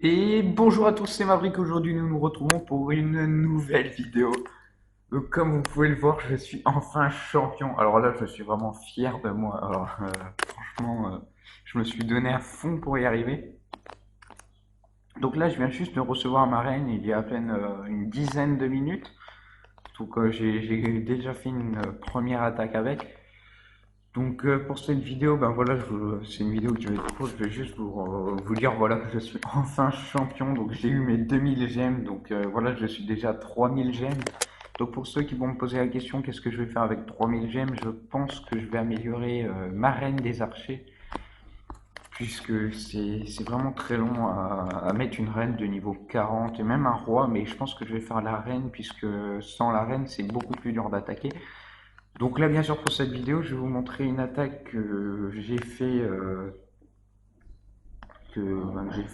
Et bonjour à tous, c'est Maverick. Aujourd'hui, nous nous retrouvons pour une nouvelle vidéo. Donc, comme vous pouvez le voir, je suis enfin champion. Alors là, je suis vraiment fier de moi. Alors, franchement, je me suis donné à fond pour y arriver. Donc là, je viens juste de recevoir ma reine il y a à peine une dizaine de minutes. Donc, j'ai déjà fait une première attaque avec. Donc pour cette vidéo, ben voilà, c'est une vidéo qui va être courte, je vais juste vous dire voilà que je suis enfin champion, donc j'ai eu mes 2000 gemmes, donc voilà, je suis déjà à 3000 gemmes. Donc pour ceux qui vont me poser la question, qu'est-ce que je vais faire avec 3000 gemmes, je pense que je vais améliorer ma reine des archers, puisque c'est vraiment très long à mettre une reine de niveau 40 et même un roi, mais je pense que je vais faire la reine, puisque sans la reine, c'est beaucoup plus dur d'attaquer. Donc là, bien sûr, pour cette vidéo, je vais vous montrer une attaque que j'ai fait,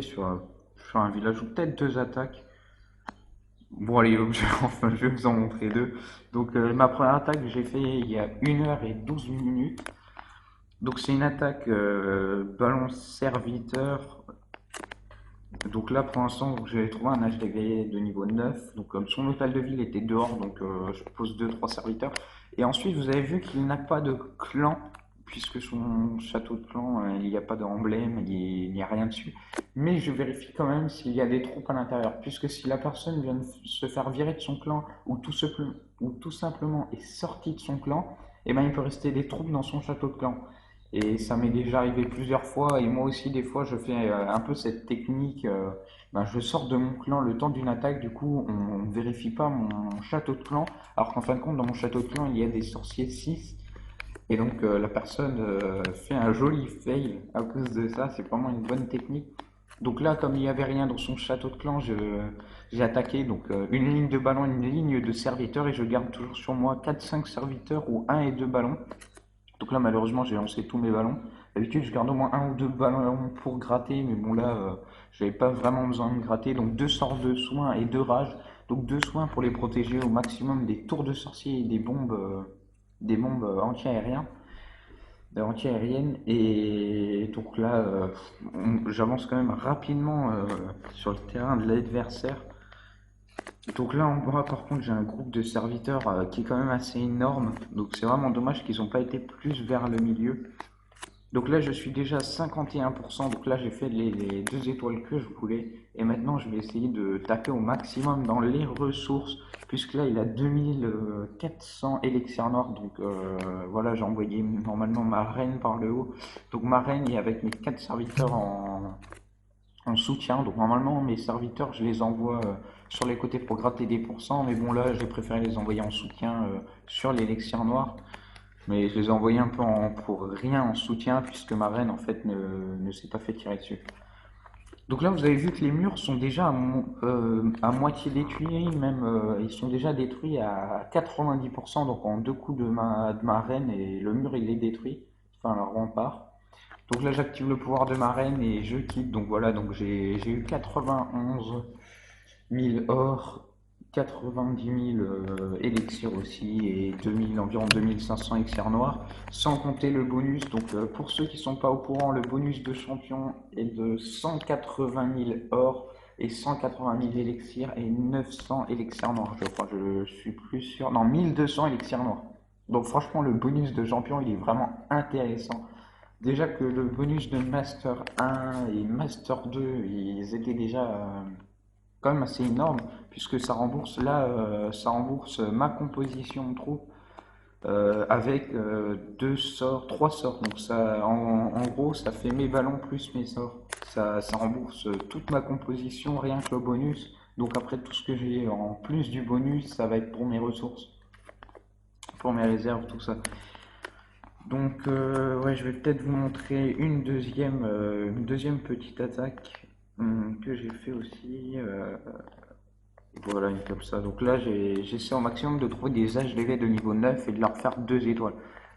sur un village, ou peut-être deux attaques. Bon, allez, enfin, je vais vous en montrer deux. Donc, ma première attaque que j'ai fait il y a 1 h et 12 minutes. Donc, c'est une attaque ballon serviteur. Donc là, pour l'instant, j'ai trouvé un HDV de niveau 9. Donc, comme son hôtel de ville était dehors, donc je pose deux trois serviteurs. Et ensuite, vous avez vu qu'il n'a pas de clan, puisque son château de clan, il n'y a pas d'emblème, il n'y a rien dessus. Mais je vérifie quand même s'il y a des troupes à l'intérieur, puisque si la personne vient de se faire virer de son clan, ou tout simplement est sorti de son clan, eh ben, il peut rester des troupes dans son château de clan. Et ça m'est déjà arrivé plusieurs fois, et moi aussi des fois je fais un peu cette technique, ben, je sors de mon clan le temps d'une attaque, du coup on ne vérifie pas mon château de clan, alors qu'en fin de compte dans mon château de clan il y a des sorciers 6 et donc la personne fait un joli fail à cause de ça, c'est vraiment une bonne technique. Donc là comme il n'y avait rien dans son château de clan, j'ai attaqué donc une ligne de ballon, une ligne de serviteurs, et je garde toujours sur moi quatre cinq serviteurs ou un et 2 ballons. Donc là, malheureusement, j'ai lancé tous mes ballons. D'habitude, je garde au moins un ou deux ballons pour gratter, mais bon, là, j'avais pas vraiment besoin de gratter. Donc, deux sorts de soins et deux rages. Donc, deux soins pour les protéger au maximum des tours de sorciers et des bombes anti-aériennes. Et donc là, j'avance quand même rapidement sur le terrain de l'adversaire. Donc là, en bas, par contre, j'ai un groupe de serviteurs qui est quand même assez énorme. Donc c'est vraiment dommage qu'ils n'ont pas été plus vers le milieu. Donc là, je suis déjà à 51%. Donc là, j'ai fait les deux étoiles que je voulais. Et maintenant, je vais essayer de taper au maximum dans les ressources. Puisque là, il a 2400 élixirs noirs. Donc voilà, j'ai envoyé normalement ma reine par le haut. Donc ma reine est avec mes 4 serviteurs en soutien. Donc normalement, mes serviteurs, je les envoie sur les côtés pour gratter des pourcents. Mais bon, là, j'ai préféré les envoyer en soutien sur l'élixir noir. Mais je les ai envoyés un peu pour rien en soutien, puisque ma reine, en fait, ne s'est pas fait tirer dessus. Donc là, vous avez vu que les murs sont déjà à moitié détruits, même ils sont déjà détruits à 90%, donc en deux coups de ma reine, et le mur il est détruit, enfin le rempart. Donc là, j'active le pouvoir de ma reine et je quitte. Donc voilà, donc j'ai eu 91 000 or, 90 000 élixirs aussi et environ 2500 élixirs noirs, sans compter le bonus. Donc pour ceux qui ne sont pas au courant, le bonus de champion est de 180 000 or et 180 000 élixirs et 900 élixirs noirs, je crois. Je suis plus sûr. Non, 1200 élixirs noirs. Donc franchement, le bonus de champion, il est vraiment intéressant. Déjà que le bonus de Master 1 et Master 2, ils étaient déjà quand même assez énormes, puisque ça rembourse ma composition de troupe avec deux sorts, trois sorts. Donc ça, en gros, ça fait mes ballons plus mes sorts. Ça rembourse toute ma composition, rien que le bonus. Donc après, tout ce que j'ai en plus du bonus, ça va être pour mes ressources, pour mes réserves, tout ça. Donc, ouais, je vais peut-être vous montrer une deuxième petite attaque que j'ai fait aussi. Voilà, une comme ça. Donc là, j'essaie au maximum de trouver des HDV de niveau 9 et de leur faire 2 étoiles.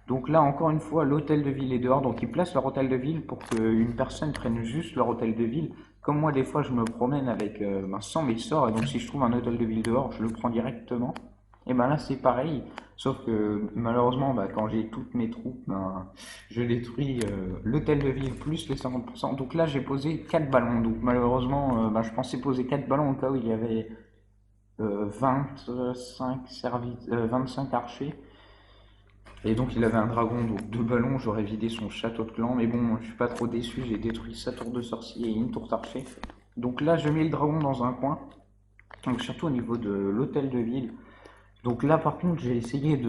Donc là, encore une fois, l'hôtel de ville est dehors. Donc ils placent leur hôtel de ville pour qu'une personne prenne juste leur hôtel de ville. Comme moi, des fois, je me promène avec sans mes sorts. Et donc si je trouve un hôtel de ville dehors, je le prends directement. Et ben là c'est pareil, sauf que malheureusement quand j'ai toutes mes troupes, je détruis l'hôtel de ville plus les 50%. Donc là j'ai posé 4 ballons. Donc malheureusement je pensais poser 4 ballons au cas où il y avait 25 archers. Et donc il avait un dragon, donc 2 ballons, j'aurais vidé son château de clan. Mais bon, je suis pas trop déçu, j'ai détruit sa tour de sorcier et une tour d'archer. Donc là je mets le dragon dans un coin. Donc surtout au niveau de l'hôtel de ville. Donc là, par contre, j'ai essayé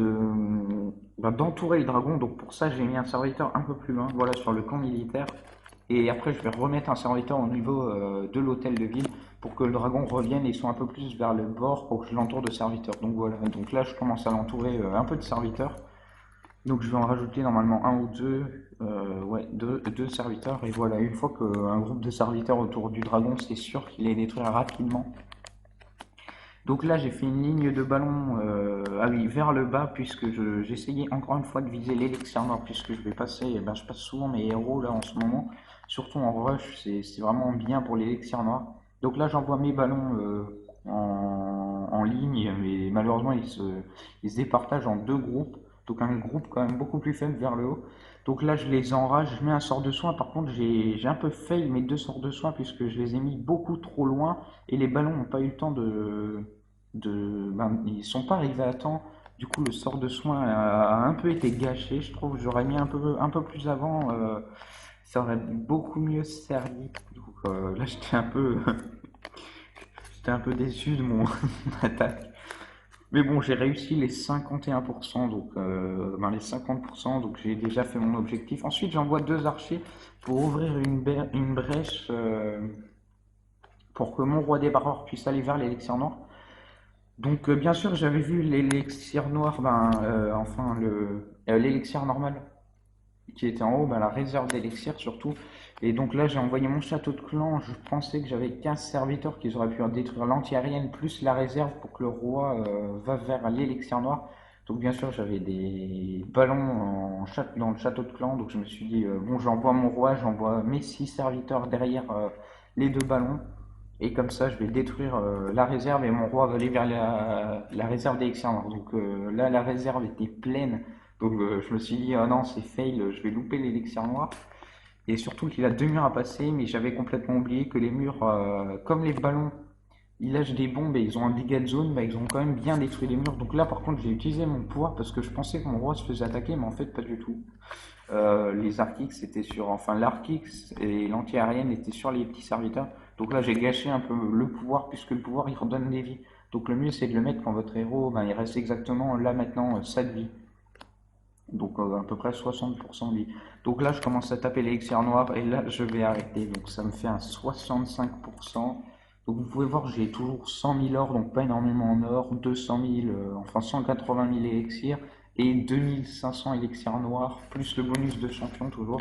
d'entourer le dragon. Donc pour ça, j'ai mis un serviteur un peu plus loin, voilà, sur le camp militaire. Et après, je vais remettre un serviteur au niveau de l'hôtel de ville pour que le dragon revienne et soit un peu plus vers le bord pour que je l'entoure de serviteurs. Donc voilà, donc là, je commence à l'entourer un peu de serviteurs. Donc je vais en rajouter normalement un ou deux, ouais, deux serviteurs. Et voilà, une fois qu'un groupe de serviteurs autour du dragon, c'est sûr qu'il est détruit rapidement. Donc là, j'ai fait une ligne de ballon ah oui, vers le bas, puisque j'essayais encore une fois de viser l'élixir noir, puisque je vais passer, je passe souvent mes héros là en ce moment, surtout en rush, c'est vraiment bien pour l'élixir noir. Donc là, j'envoie mes ballons en ligne, mais malheureusement, ils se départagent en deux groupes, donc un groupe quand même beaucoup plus faible vers le haut. Donc là, je les enrage, je mets un sort de soin. Par contre, j'ai un peu fail mes deux sorts de soin, puisque je les ai mis beaucoup trop loin et les ballons n'ont pas eu le temps ils sont pas arrivés à temps. Du coup, le sort de soin a un peu été gâché. Je trouve que j'aurais mis un peu plus avant. Ça aurait beaucoup mieux servi. Donc là, j'étais un peu déçu de mon attaque. Mais bon, j'ai réussi les 51%, donc les 50%, donc j'ai déjà fait mon objectif. Ensuite, j'envoie deux archers pour ouvrir une brèche pour que mon roi débarreur puisse aller vers l'élixir noir. Donc, bien sûr, j'avais vu l'élixir noir, l'élixir normal qui était en haut, la réserve d'élixir surtout. Et donc là, j'ai envoyé mon château de clan. Je pensais que j'avais 15 serviteurs qui auraient pu détruire l'anti-aérienne plus la réserve pour que le roi va vers l'élixir noir. Donc, bien sûr, j'avais des ballons dans le château de clan. Donc, je me suis dit, bon, j'envoie mon roi, j'envoie mes 6 serviteurs derrière les deux ballons. Et comme ça, je vais détruire la réserve et mon roi va aller vers la réserve d'Elixir Noir. Donc là, la réserve était pleine. Donc je me suis dit, oh non, c'est fail, je vais louper l'élixir noir. Et surtout qu'il a deux murs à passer, mais j'avais complètement oublié que les murs, comme les ballons, ils lâchent des bombes et ils ont un dégât de zone, ils ont quand même bien détruit les murs. Donc là, par contre, j'ai utilisé mon pouvoir parce que je pensais que mon roi se faisait attaquer, mais en fait, pas du tout. Les Archix étaient sur, enfin l'Archix et l'anti-aérienne étaient sur les petits serviteurs. Donc là j'ai gâché un peu le pouvoir puisque le pouvoir il redonne des vies. Donc le mieux c'est de le mettre quand votre héros il reste exactement là maintenant 7 vies. Donc à peu près 60% de vie. Donc là je commence à taper l'élixir noir et là je vais arrêter. Donc ça me fait un 65%. Donc vous pouvez voir j'ai toujours 100 000 or, donc pas énormément en or, 200 000, enfin 180 000 élixirs et 2500 élixirs noirs, plus le bonus de champion toujours.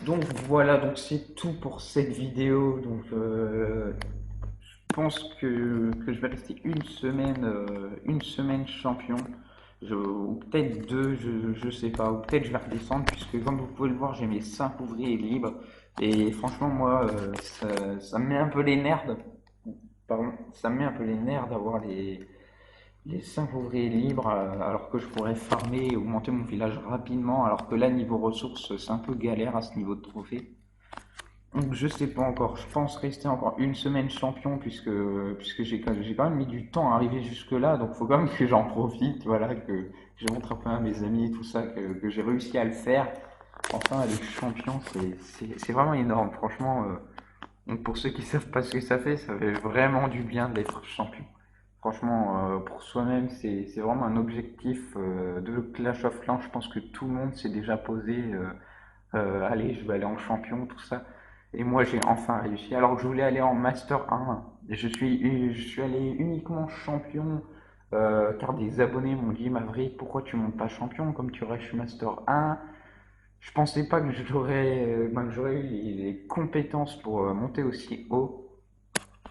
Donc voilà, donc c'est tout pour cette vidéo. Donc je pense que je vais rester une semaine champion. Ou peut-être deux, je sais pas, ou peut-être je vais redescendre, puisque comme vous pouvez le voir, j'ai mes 5 ouvriers libres. Et franchement, moi, ça me met un peu les nerfs. Pardon, ça me met un peu les nerfs d'avoir les 5 ouvriers libres, alors que je pourrais farmer et augmenter mon village rapidement, alors que là, niveau ressources, c'est un peu galère à ce niveau de trophée. Donc je sais pas encore, je pense rester encore une semaine champion puisque j'ai quand même mis du temps à arriver jusque là, donc faut quand même que j'en profite, voilà, que je montre un peu à mes amis et tout ça, que j'ai réussi à le faire. Enfin, les champions, c'est vraiment énorme, franchement. Donc pour ceux qui savent pas ce que ça fait vraiment du bien d'être champion. Franchement, pour soi-même, c'est vraiment un objectif de Clash of Clans. Je pense que tout le monde s'est déjà posé. Allez, je vais aller en champion, tout ça. Et moi, j'ai enfin réussi. Alors que je voulais aller en Master 1. Et je suis allé uniquement champion. Car des abonnés m'ont dit, Maverick, pourquoi tu montes pas champion comme tu rush Master 1? Je pensais pas que j'aurais eu les compétences pour monter aussi haut.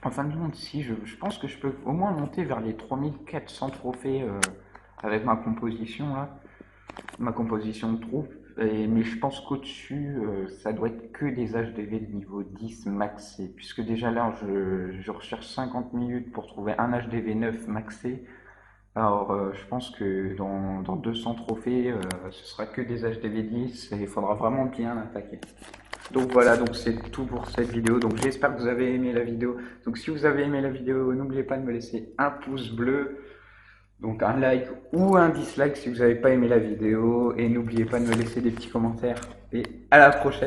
En fin de compte, si, je pense que je peux au moins monter vers les 3400 trophées avec ma composition là, ma composition de troupe. Mais je pense qu'au-dessus, ça doit être que des HDV de niveau 10 maxé. Puisque déjà là, je recherche 50 minutes pour trouver un HDV 9 maxé. Alors, je pense que dans 200 trophées, ce sera que des HDV 10 et il faudra vraiment bien attaquer. Donc voilà, donc c'est tout pour cette vidéo. Donc j'espère que vous avez aimé la vidéo. Donc si vous avez aimé la vidéo, n'oubliez pas de me laisser un pouce bleu, donc un like ou un dislike si vous n'avez pas aimé la vidéo. Et n'oubliez pas de me laisser des petits commentaires. Et à la prochaine!